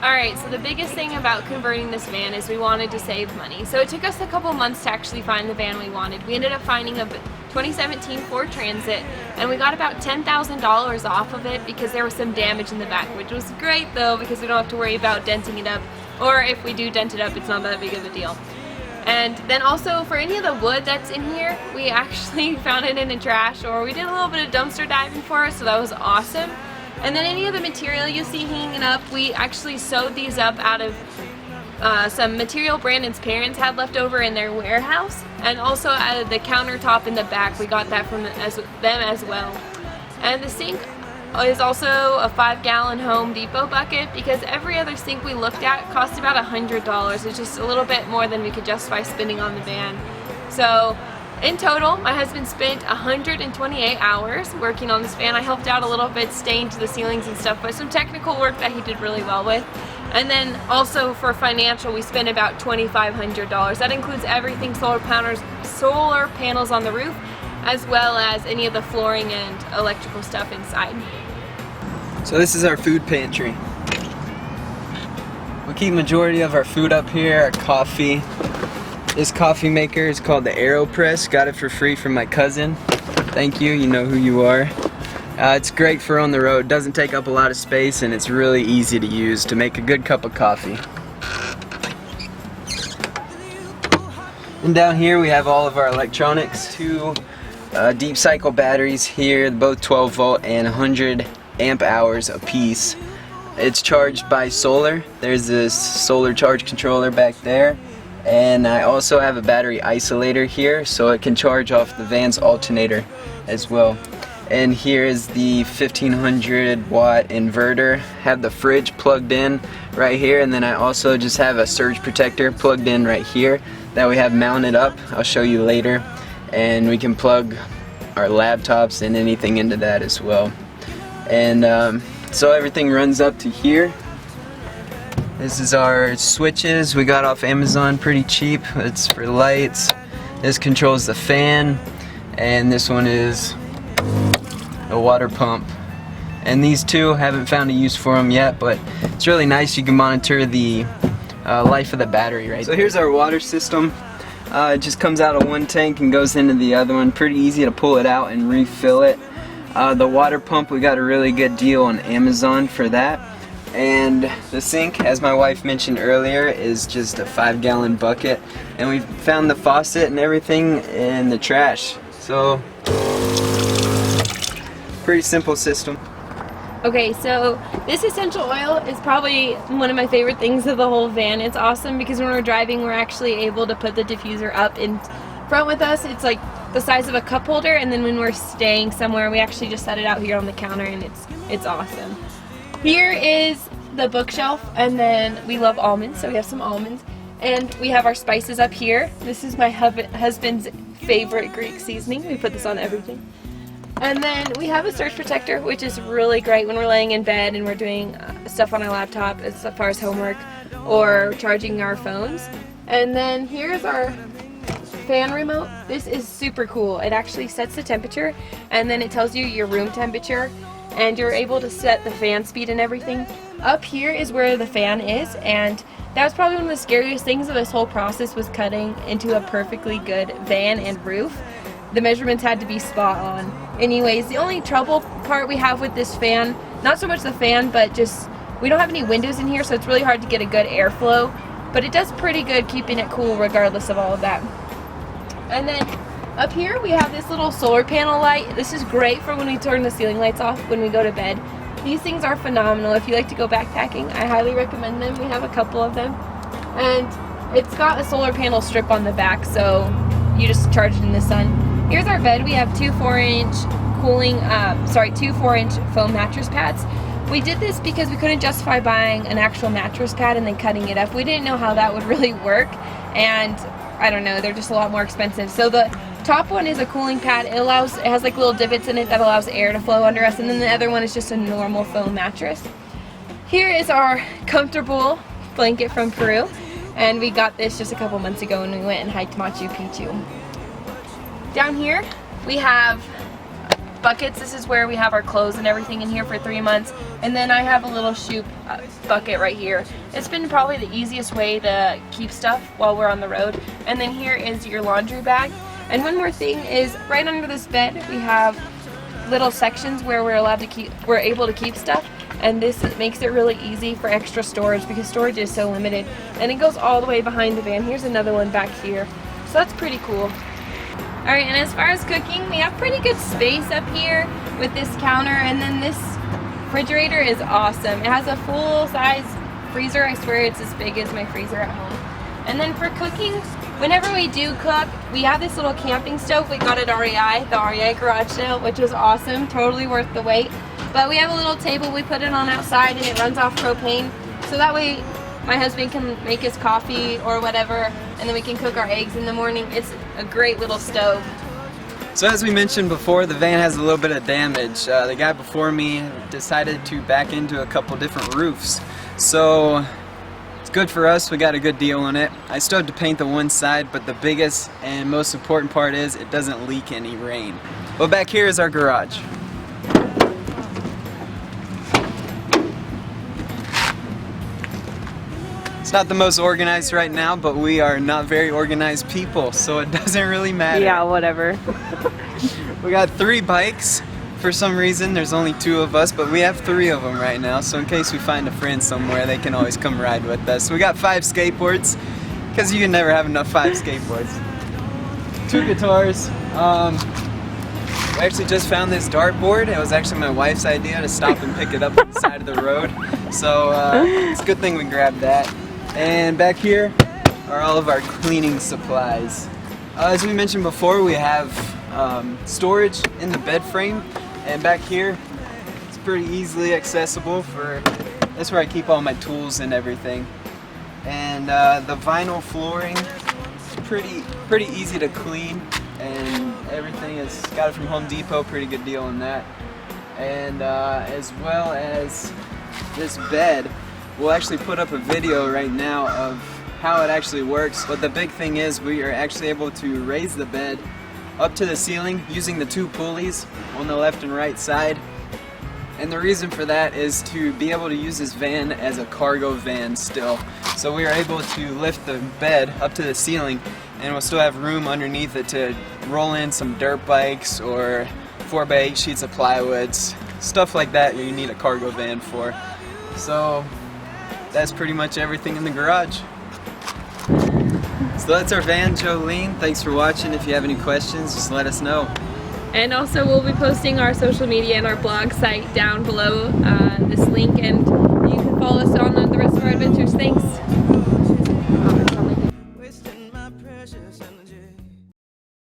Alright, so the biggest thing about converting this van is we wanted to save money. So it took us a couple months to actually find the van we wanted. We ended up finding a 2017 Ford Transit, and we got about $10,000 off of it because there was some damage in the back, which was great though because we don't have to worry about denting it up, or if we do dent it up, it's not that big of a deal. And then also for any of the wood that's in here, we actually found it in the trash, or we did a little bit of dumpster diving for us, so that was awesome. And then any of the material you see hanging up, we actually sewed these up out of some material Brandon's parents had left over in their warehouse, and also out of the countertop in the back, we got that from them as well. And the sink is also a 5-gallon Home Depot bucket because every other sink we looked at cost about $100. It's just a little bit more than we could justify spending on the van. So in total, my husband spent 128 hours working on this van. I helped out a little bit, stained the ceilings and stuff, but some technical work that he did really well with. And then also for financial, we spent about $2,500. That includes everything solar panels on the roof, as well as any of the flooring and electrical stuff inside. So this is our food pantry. We keep majority of our food up here, our coffee. This coffee maker is called the AeroPress. Got it for free from my cousin. Thank you, you know who you are. It's great for on the road. Doesn't take up a lot of space, and it's really easy to use to make a good cup of coffee. And down here we have all of our electronics. Two deep cycle batteries here, both 12 volt and 100 amp hours a piece. It's charged by solar. There's this solar charge controller back there. And I also have a battery isolator here, so it can charge off the van's alternator as well. And here is the 1500 watt inverter. Have the fridge plugged in right here, and then I also just have a surge protector plugged in right here that we have mounted up. I'll show you later. And we can plug our laptops and anything into that as well. And so everything runs up to here. This is our switches we got off Amazon, pretty cheap. It's for lights. This controls the fan, and this one is a water pump. And these two, haven't found a use for them yet, but it's really nice. You can monitor the life of the battery right. So here's our water system. It just comes out of one tank and goes into the other one. Pretty easy to pull it out and refill it. The water pump, we got a really good deal on Amazon for that. And the sink, as my wife mentioned earlier, is just a 5-gallon bucket, and we found the faucet and everything in the trash. So pretty simple system. Okay, so this essential oil is probably one of my favorite things of the whole van. It's awesome because when we're driving, we're actually able to put the diffuser up in front with us. It's like the size of a cup holder, and then when we're staying somewhere, we actually just set it out here on the counter, and it's awesome. Here is the bookshelf, and then we love almonds, so we have some almonds. And we have our spices up here. This is my husband's favorite Greek seasoning. We put this on everything. And then we have a surge protector, which is really great when we're laying in bed and we're doing stuff on our laptop as far as homework or charging our phones. And then here's our fan remote. This is super cool. It actually sets the temperature, and then it tells you your room temperature, and you're able to set the fan speed and everything. Up here is where the fan is, and that was probably one of the scariest things of this whole process, was cutting into a perfectly good van and roof. The measurements had to be spot on. Anyways, the only trouble part we have with this fan, not so much the fan, but just we don't have any windows in here, so it's really hard to get a good airflow, but it does pretty good keeping it cool regardless of all of that. And then up here we have this little solar panel light. This is great for when we turn the ceiling lights off when we go to bed. These things are phenomenal. If you like to go backpacking, I highly recommend them. We have a couple of them. And it's got a solar panel strip on the back, so you just charge it in the sun. Here's our bed. We have two 4-inch foam mattress pads. We did this because we couldn't justify buying an actual mattress pad and then cutting it up. We didn't know how that would really work, and I don't know, they're just a lot more expensive. So the top one is a cooling pad. It has like little divots in it that allows air to flow under us, and then the other one is just a normal foam mattress. Here is our comfortable blanket from Peru, and we got this just a couple months ago when we went and hiked Machu Picchu. Down here we have buckets. This is where we have our clothes and everything in here for 3 months. And then I have a little shoe bucket right here. It's been probably the easiest way to keep stuff while we're on the road. And then here is your laundry bag. And one more thing is right under this bed we have little sections where we're able to keep stuff. And this makes it really easy for extra storage because storage is so limited. And it goes all the way behind the van. Here's another one back here. So that's pretty cool. Alright, and as far as cooking, we have pretty good space up here with this counter, and then this refrigerator is awesome. It has a full-size freezer. I swear it's as big as my freezer at home. And then for cooking, whenever we do cook, we have this little camping stove we got at REI, the REI garage sale, which was awesome, totally worth the wait. But we have a little table, we put it on outside, and it runs off propane, so that way my husband can make his coffee or whatever, and then we can cook our eggs in the morning. It's a great little stove. So as we mentioned before, the van has a little bit of damage. The guy before me decided to back into a couple different roofs. So it's good for us, we got a good deal on it. I still have to paint the one side, but the biggest and most important part is it doesn't leak any rain. But back here is our garage. It's not the most organized right now, but we are not very organized people, so it doesn't really matter. Yeah, whatever. We got 3 bikes. For some reason, there's only 2 of us, but we have 3 of them right now, so in case we find a friend somewhere, they can always come ride with us. We got 5 skateboards, because you can never have enough 5 skateboards. 2 guitars. We actually just found this dartboard. It was actually my wife's idea to stop and pick it up on the side of the road, so it's a good thing we grabbed that. And back here are all of our cleaning supplies. As we mentioned before, we have storage in the bed frame, and back here it's pretty easily accessible. That's where I keep all my tools and everything. And the vinyl flooring is pretty easy to clean, and everything is got it from Home Depot. Pretty good deal on that. And as well as this bed. We'll actually put up a video right now of how it actually works, but the big thing is we are actually able to raise the bed up to the ceiling using the 2 pulleys on the left and right side. And the reason for that is to be able to use this van as a cargo van still. So we are able to lift the bed up to the ceiling, and we'll still have room underneath it to roll in some dirt bikes or 4x8 sheets of plywoods, stuff like that you need a cargo van for. So that's pretty much everything in the garage. So that's our van, Jolene. Thanks for watching. If you have any questions, just let us know. And also we'll be posting our social media and our blog site down below this link, and you can follow us on the rest of our adventures. Thanks.